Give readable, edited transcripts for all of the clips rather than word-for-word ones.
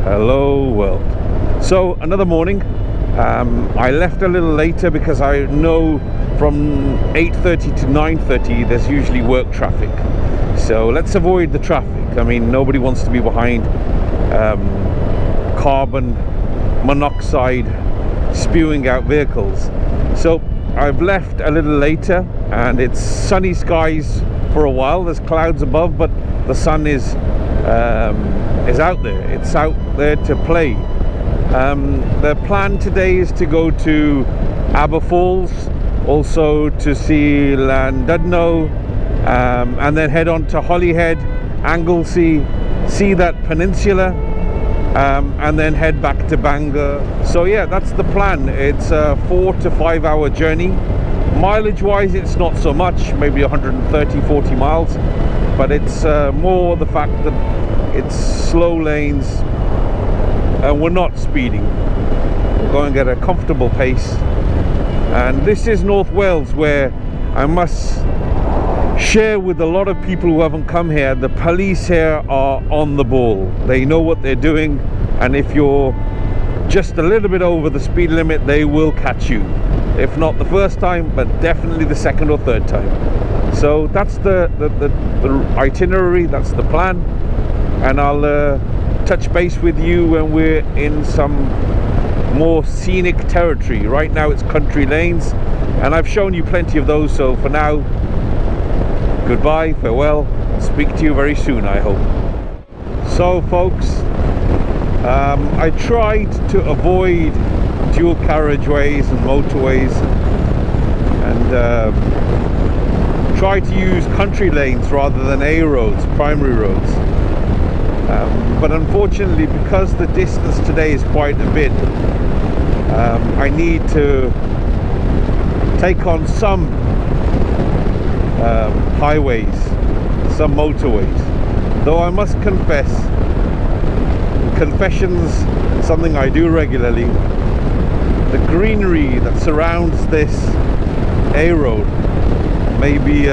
Hello world. So another morning. I left a little later because I know from 8:30 to 9:30 there's usually work traffic, so let's avoid the traffic. I mean, nobody wants to be behind carbon monoxide spewing out vehicles. So I've left a little later and it's sunny skies for a while. There's clouds above, but the sun is out there. It's out there to play. The plan today is to go to Aber Falls, also to see Llandudno, and then head on to Holyhead, Anglesey, see that peninsula, and then head back to Bangor. So yeah, that's the plan. It's a 4 to 5 hour journey. Mileage wise, it's not so much, maybe 130-40 miles, but it's more the fact that it's slow lanes and we're not speeding. We're going at a comfortable pace. And this is North Wales, where I must share with a lot of people who haven't come here, the police here are on the ball. They know what they're doing, and if you're just a little bit over the speed limit, they will catch you. If not the first time, but definitely the second or third time. So that's the itinerary, that's the plan, and I'll touch base with you when we're in some more scenic territory. Right now it's country lanes, and I've shown you plenty of those, so for now, goodbye, farewell, speak to you very soon, I hope. So folks, I tried to avoid dual carriageways and motorways and try to use country lanes rather than A roads, primary roads. But unfortunately, because the distance today is quite a bit, I need to take on some highways, some motorways. Though I must confess, confessions, something I do regularly, the greenery that surrounds this A road may be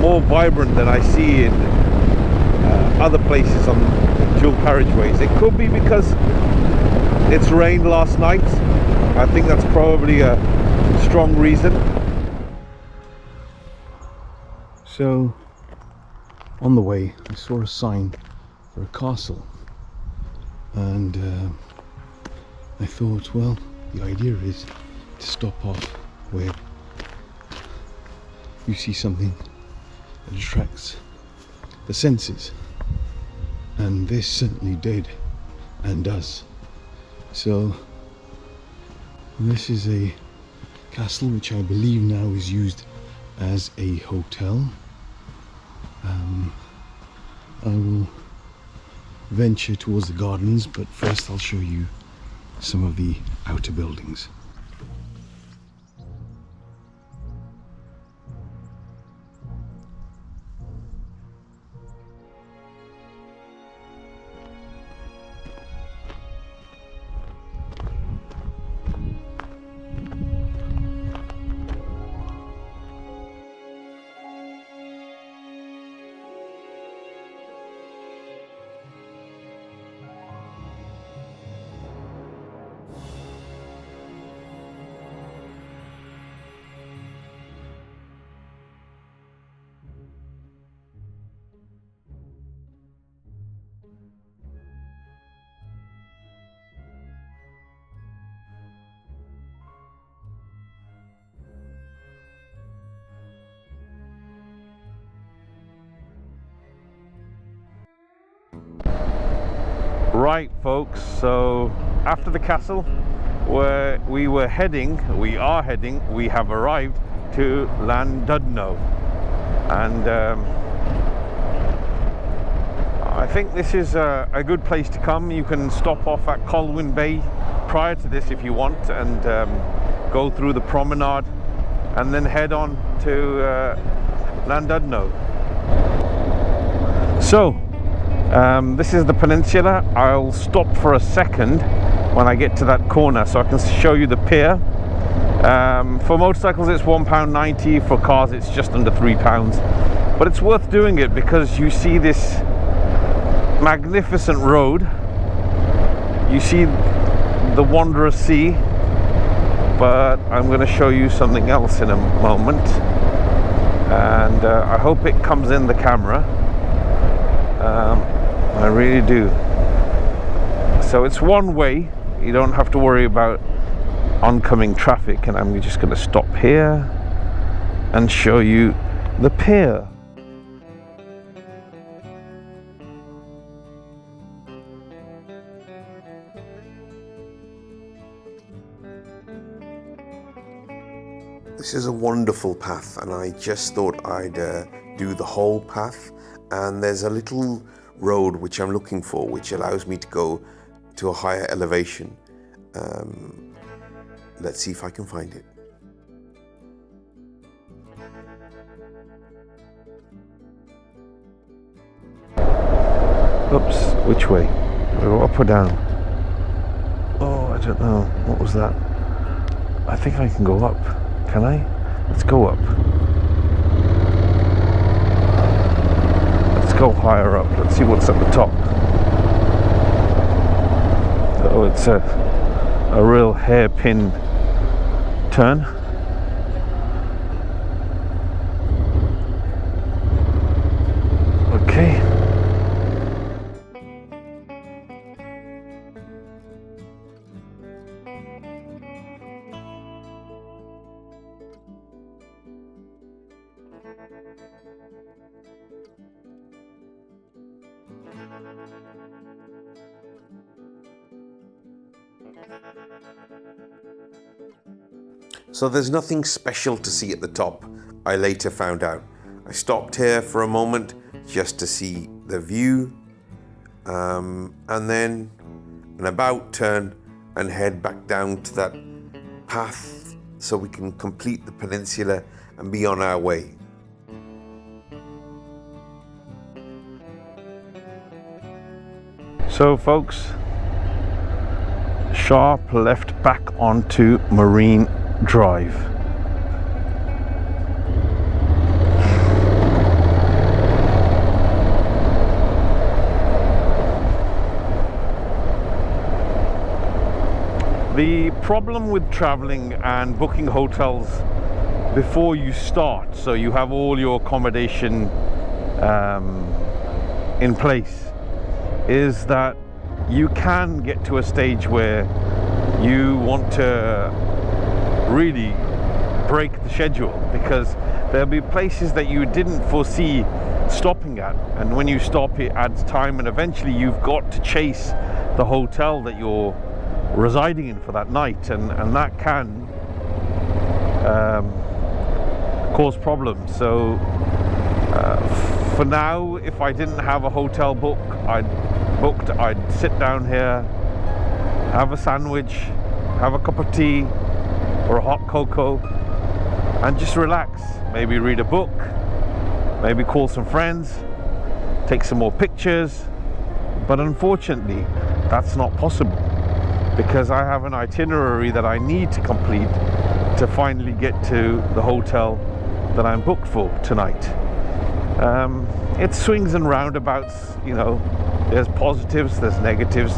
more vibrant than I see in other places on dual carriageways. It could be because it's rained last night. I think that's probably a strong reason. So on the way I saw a sign for a castle, and I thought, well, the idea is to stop off where you see something that attracts the senses, and this certainly did and does. So this is a castle which I believe now is used as a hotel. I will venture towards the gardens, but first I'll show you some of the outer buildings. Right folks, so after the castle where we are heading, we have arrived to Llandudno, and I think this is a good place to come. You can stop off at Colwyn Bay prior to this if you want, and go through the promenade and then head on to Llandudno. So this is the peninsula. I'll stop for a second when I get to that corner so I can show you the pier. For motorcycles it's £1.90, for cars it's just under £3, but it's worth doing it because you see this magnificent road you see the wondrous sea, but I'm going to show you something else in a moment, and I hope it comes in the camera. I really do. So it's one way, you don't have to worry about oncoming traffic, and I'm just going to stop here and show you the pier. This is a wonderful path, and I just thought I'd do the whole path. And there's a little road which I'm looking for, which allows me to go to a higher elevation. Let's see if I can find it. Oops, which way? Do I go up or down? Oh, I don't know. What was that? I think I can go up. Can I? Let's go up. Let's go higher up. Let's see what's at the top. Oh, it's a real hairpin turn. Okay. So there's nothing special to see at the top, I later found out. I stopped here for a moment just to see the view, and then an about turn and head back down to that path so we can complete the peninsula and be on our way. So folks, sharp left back onto Marine Drive. The problem with traveling and booking hotels before you start, so you have all your accommodation in place, is that you can get to a stage where you want to really break the schedule, because there'll be places that you didn't foresee stopping at, and when you stop it adds time, and eventually you've got to chase the hotel that you're residing in for that night, and that can cause problems. So for now, if I didn't have a hotel I'd sit down here, have a sandwich, have a cup of tea or a hot cocoa, and just relax. Maybe read a book, maybe call some friends, take some more pictures. But unfortunately, that's not possible, because I have an itinerary that I need to complete to finally get to the hotel that I'm booked for tonight. It swings and roundabouts, you know. There's positives, there's negatives.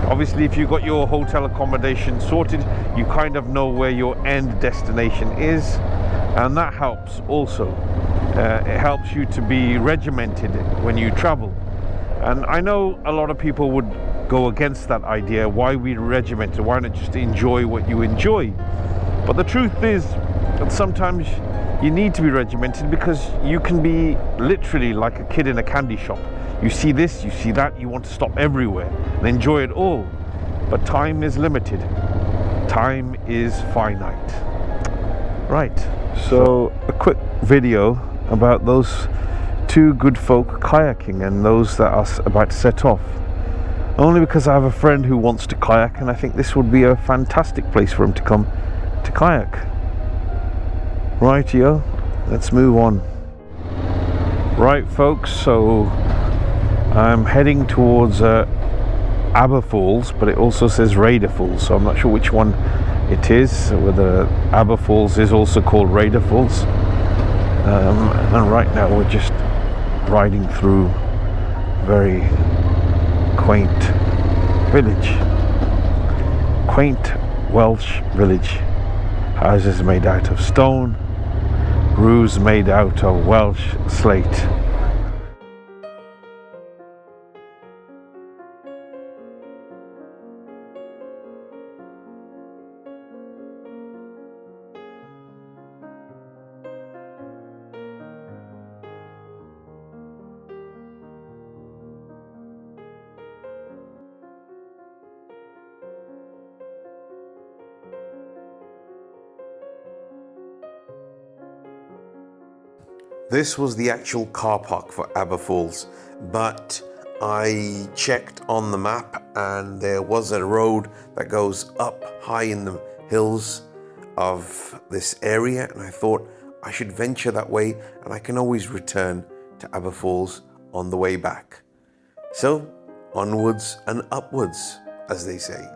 Obviously, if you've got your hotel accommodation sorted, you kind of know where your end destination is, and that helps also. It helps you to be regimented when you travel. And I know a lot of people would go against that idea. Why we regimented? Why not just enjoy what you enjoy? But the truth is that sometimes you need to be regimented, because you can be literally like a kid in a candy shop. You see this, you see that, you want to stop everywhere and enjoy it all. But time is limited. Time is finite. Right, so a quick video about those two good folk kayaking and those that are about to set off. Only because I have a friend who wants to kayak, and I think this would be a fantastic place for him to come to kayak. Rightio, let's move on. Right folks, so I'm heading towards Aber Falls, but it also says Raider Falls, so I'm not sure which one it is, whether Aber Falls is also called Raider Falls. And right now we're just riding through a very quaint village. quaint Welsh village. Houses made out of stone, roofs made out of Welsh slate. This was the actual car park for Aber Falls, but I checked on the map and there was a road that goes up high in the hills of this area, and I thought I should venture that way and I can always return to Aber Falls on the way back. So, onwards and upwards, as they say.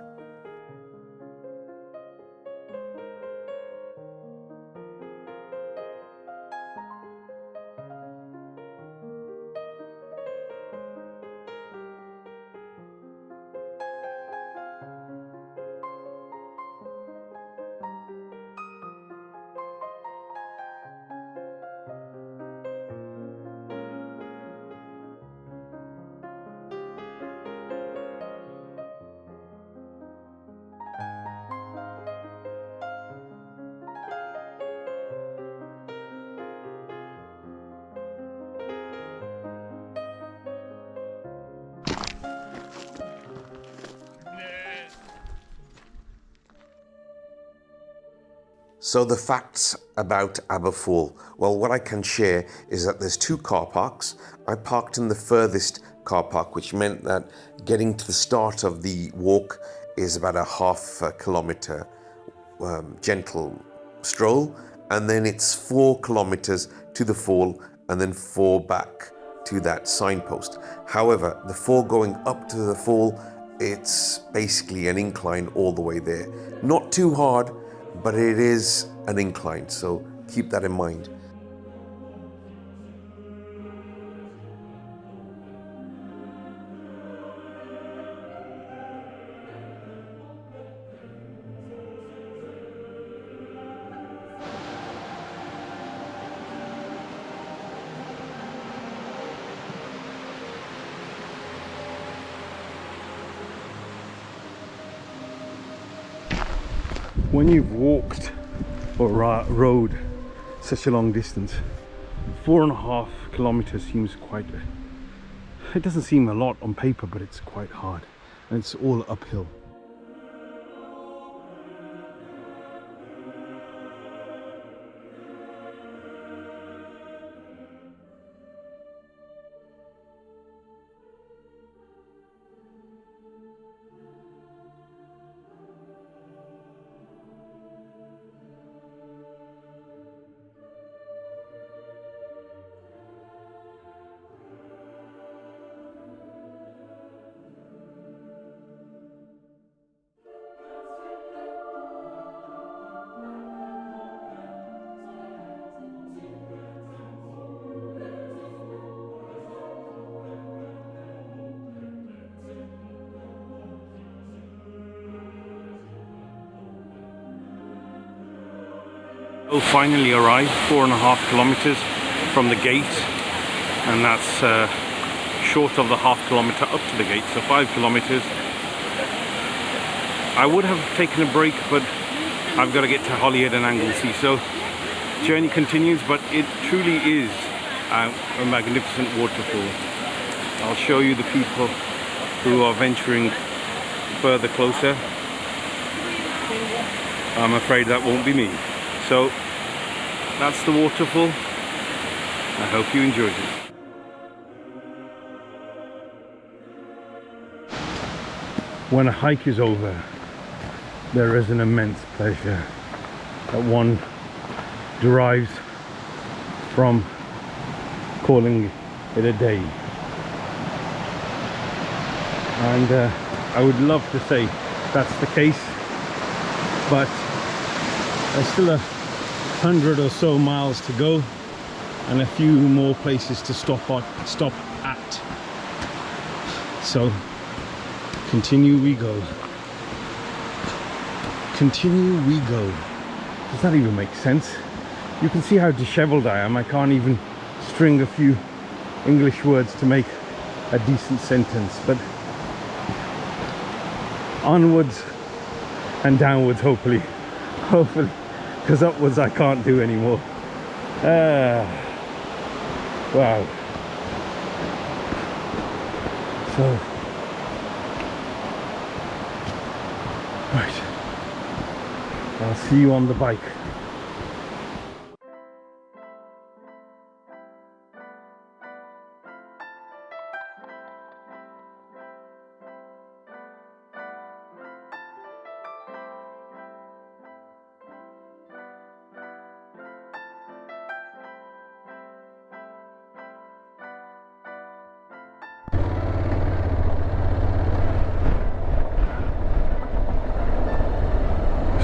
So the facts about Aber Fall. Well, what I can share is that there's two car parks. I parked in the furthest car park, which meant that getting to the start of the walk is about a half kilometer gentle stroll, and then it's 4 kilometers to the fall and then 4 back to that signpost. However, the 4 going up to the fall, it's basically an incline all the way there. Not too hard, but it is an incline, so keep that in mind. When you've walked or rode such a long distance, 4.5 kilometers seems quite, it doesn't seem a lot on paper, but it's quite hard, and it's all uphill. We'll finally arrive 4.5 kilometers from the gate, and that's short of the half kilometer up to the gate, so 5 kilometers. I would have taken a break, but I've got to get to Holyhead and Anglesey, so journey continues, but it truly is a magnificent waterfall. I'll show you the people who are venturing further closer. I'm afraid that won't be me. So that's the waterfall. I hope you enjoyed it. When a hike is over, there is an immense pleasure that one derives from calling it a day. And I would love to say that's the case, but there's still 100 or so miles to go and a few more places to stop at. So continue we go. continue we go. Does that even make sense? You can see how disheveled I am. I can't even string a few English words to make a decent sentence, but onwards and downwards, hopefully, because upwards I can't do anymore. Wow. So, right, I'll see you on the bike.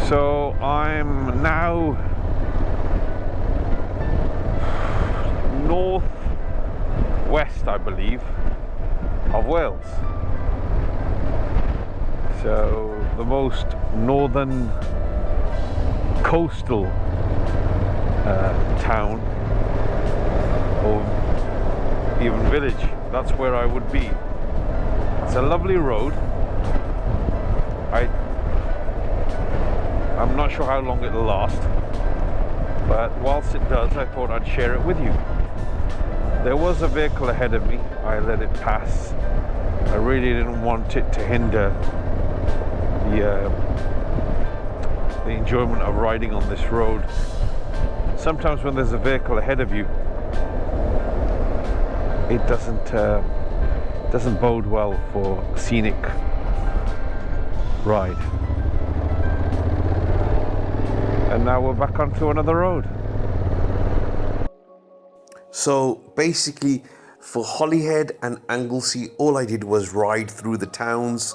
So I'm now northwest, I believe, of Wales. So the most northern coastal town, or even village. That's where I would be. It's a lovely road. I'm not sure how long it'll last, but whilst it does, I thought I'd share it with you. There was a vehicle ahead of me. I let it pass. I really didn't want it to hinder the enjoyment of riding on this road. Sometimes when there's a vehicle ahead of you, it doesn't bode well for a scenic ride. And now we're back onto another road. So basically, for Holyhead and Anglesey, all I did was ride through the towns,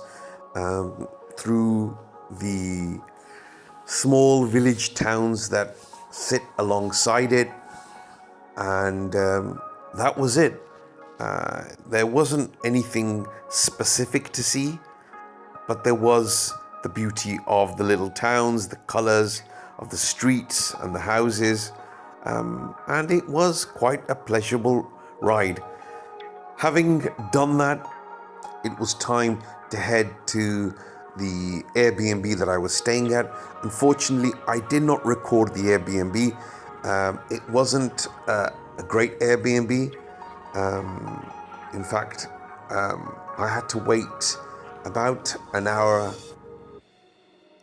through the small village towns that sit alongside it, and that was it. There wasn't anything specific to see, but there was the beauty of the little towns, the colours of the streets and the houses, and it was quite a pleasurable ride. Having done that, it was time to head to the Airbnb that I was staying at. Unfortunately, I did not record the Airbnb. It wasn't a great Airbnb. In fact, I had to wait about an hour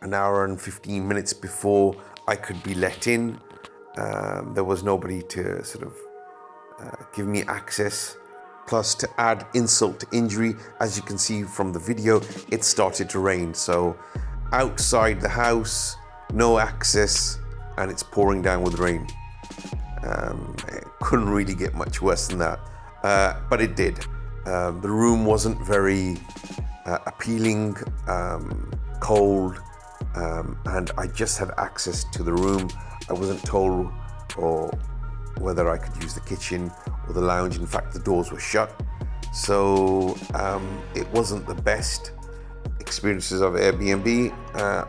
and 15 minutes before I could be let in. There was nobody to sort of give me access. Plus, to add insult to injury, as you can see from the video, it started to rain. So outside the house, no access, and it's pouring down with rain. It couldn't really get much worse than that, but it did. The room wasn't very appealing, cold, and I just had access to the room. I wasn't told or whether I could use the kitchen or the lounge. In fact, the doors were shut. So it wasn't the best experiences of Airbnb,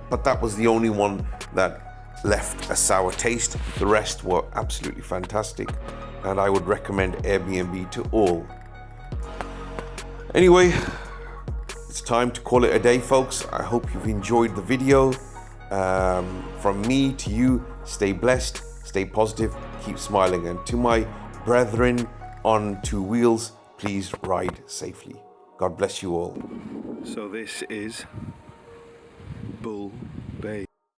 but that was the only one that left a sour taste. The rest were absolutely fantastic, and I would recommend Airbnb to all. Anyway, it's time to call it a day, folks. I hope you've enjoyed the video. From me to you, stay blessed, stay positive, keep smiling, and to my brethren on two wheels, please ride safely. God bless you all. So this is Bull